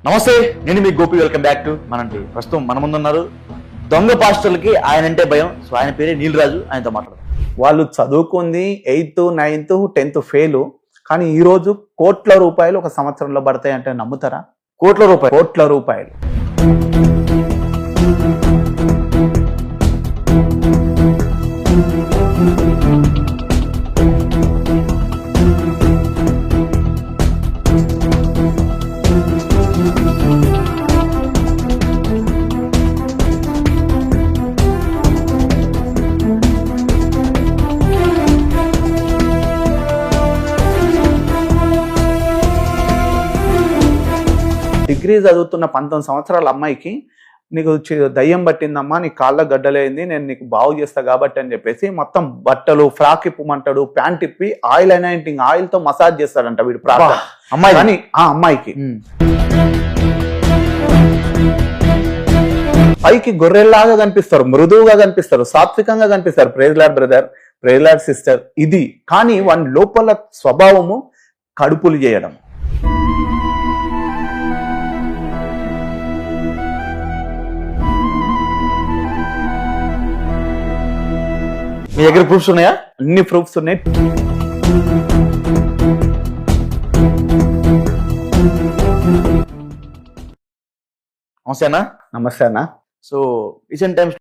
నమస్తే, నేను మీ గోపి. వెల్కమ్ బ్యాక్ టు మనంటి. ప్రస్తుతం మన ముందున్నారు దొంగ పాస్టర్లకి ఆయనంటే భయం. సో ఆయన పేరే నీలరాజు. ఆయనతో మాట్లాడదాం. వాళ్ళు చదువుకుంది 8th, 9th, 10th ఫెయిల్, కానీ ఈ రోజు కోట్ల రూపాయలు ఒక సంవత్సరంలో పడతాయి అంటే నమ్ముతారా? కోట్ల రూపాయలు. డిగ్రీ చదువుతున్న 19 సంవత్సరాల అమ్మాయికి నీకు దయ్యం పట్టిందమ్మా, నీ కాళ్ళ గడ్డలేంది, నేను నీకు బాగు చేస్తా కాబట్టి అని చెప్పేసి మొత్తం బట్టలు, ఫ్రాక్ ఇప్పమంటాడు, ప్యాంట్ ఇప్పి ఆయిల్ అనైంటింగ్ ఆయిల్ తో మసాజ్ చేస్తాడంట వీడు ప్రార్థన. అమ్మాయి కానీ ఆ అమ్మాయికి పైకి గొర్రెల్లాగా కనిపిస్తారు, మృదువుగా కనిపిస్తారు, సాత్వికంగా కనిపిస్తారు. Praise lord brother, praise lord sister. ఇది కానీ వాని లోపల స్వభావము కడుపులు చేయడం. మీ దగ్గర ప్రూఫ్స్ ఉన్నాయా? అన్ని ప్రూఫ్స్ ఉన్నాయి. నమస్తే అన్న. నమస్తే అన్న. So recent times